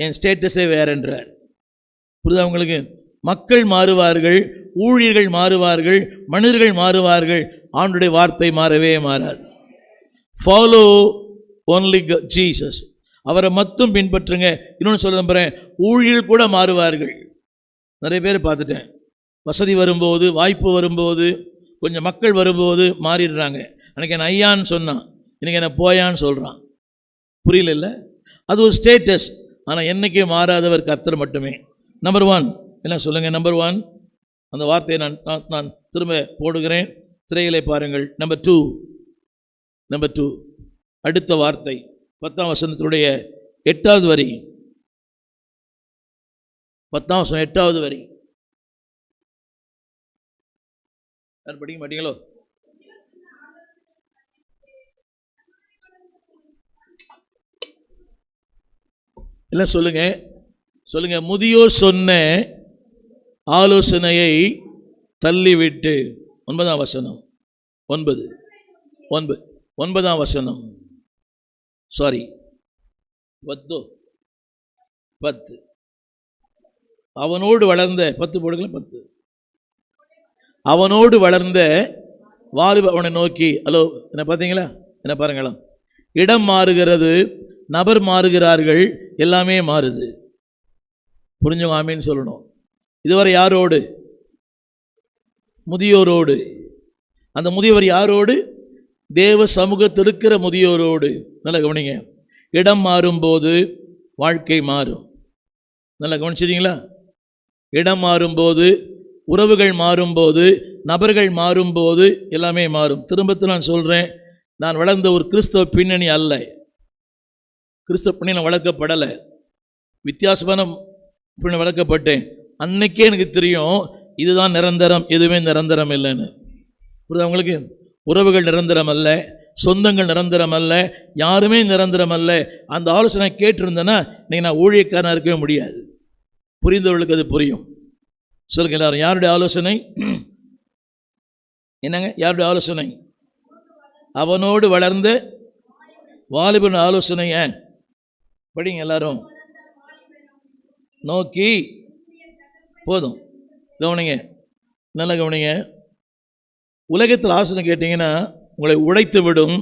என் ஸ்டேட்டஸே வேறன்றார். புரியுதா உங்களுக்கு? மக்கள் மாறுவார்கள், ஊழியர்கள் மாறுவார்கள், மனிதர்கள் மாறுவார்கள், ஆண்டவருடைய வார்த்தை மாறவே மாறாது. ஃபாலோ ஒன்லி ஜீசஸ், அவரை மட்டும் பின்பற்றுங்க. இன்னொன்று சொல்ல நம்புகிறேன், ஊழியர்கள் கூட மாறுவார்கள். நிறைய பேர் பார்த்துட்டேன், வசதி வரும்போது, வாய்ப்பு வரும்போது, கொஞ்சம் மக்கள் வரும்போது மாறிடுறாங்க. எனக்கு என்ன ஐயான்னு சொன்னான், எனக்கு என்ன போயான்னு சொல்கிறான். புரியல? அது ஒரு ஸ்டேட்டஸ். ஆனால் என்றைக்கே மாறாதவர் கர்த்தர் மட்டுமே. நம்பர் 1 என்ன சொல்லுங்கள்? நம்பர் 1 அந்த வார்த்தையை நான் திரும்ப போடுகிறேன், திரையிலே பாருங்கள். நம்பர் 2 அடுத்த வார்த்தை 10ஆம் வசனத்தினுடைய 8வது வரி. 10ஆம் வசனம் 8வது வரி. யார் படிக்க மாட்டீங்களோ? இல்லை சொல்லுங்க. முதியோர் சொன்ன ஆலோசனையை தள்ளிவிட்டு. 9ஆம் வசனம் 9ஆம் வசனம் சாரி 10 அவனோடு வளர்ந்த 10 போடுங்களேன் 10 அவனோடு வளர்ந்த வாலிப அவனை நோக்கி. ஹலோ, என்ன பார்த்தீங்களா? என்ன பாருங்களா? இடம் மாறுகிறது, நபர் மாறுகிறார்கள், எல்லாமே மாறுது. புரிஞ்சவங்க ஆமீன்னு சொல்லணும். இதுவரை யாரோடு? முதியோரோடு. அந்த முதியோர் யாரோடு? தேவ சமூகத்தில் இருக்கிற முதியோரோடு. நல்லா கவனிங்க. இடம் மாறும்போது வாழ்க்கை மாறும். நல்லா கவனிச்சிட்டீங்களா? இடம் மாறும்போது, உறவுகள் மாறும்போது, நபர்கள் மாறும்போது எல்லாமே மாறும். திரும்பத்தில் நான் சொல்கிறேன், நான் வளர்ந்த ஒரு கிறிஸ்தவ பின்னணி அல்ல. கிறிஸ்தவ பின்னணி வளர்க்கப்படலை, வித்தியாசமான பின்னணி வளர்க்கப்பட்டேன். அன்னைக்கே எனக்கு தெரியும் இதுதான் நிரந்தரம், எதுவுமே நிரந்தரம் இல்லைன்னு. புரியுது அவங்களுக்கு? உறவுகள் நிரந்தரம் அல்ல, சொந்தங்கள் நிரந்தரம் அல்ல, யாருமே நிரந்தரம் அல்ல. அந்த ஆலோசனை கேட்டிருந்தேன்னா இன்னைக்கு நான் ஊழியக்காரனாக இருக்கவே முடியாது. புரிந்தவர்களுக்கு அது புரியும். சொல்லுங்க எல்லாரும், யாருடைய ஆலோசனை? என்னங்க யாருடைய ஆலோசனை? அவனோடு வளர்ந்த வாலிபன் ஆலோசனை. படிங்க எல்லாரும். நோக்கி போதும். கவனிங்க, நல்லா கவனிங்க. உலகத்தில் ஆலோசனை கேட்டீங்கன்னா உங்களை உடைத்து விடும்,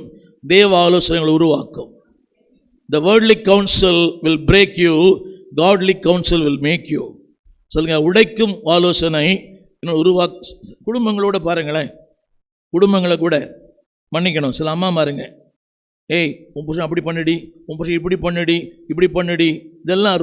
தேவ ஆலோசனைகளை உருவாக்கும். The worldly counsel will break you, godly counsel will make you. சொல்லுங்க, உடைக்கும் ஆலோசனை குடும்பங்களோட பாருங்களேன். குடும்பங்களை கூட மன்னிக்கணும். சில அம்மா மாருங்க, ஏய் உன் புருஷன் அப்படி பண்ணுடி, உன் புருஷன் இப்படி பண்ணுடி, இப்படி பண்ணுடி, இதெல்லாம்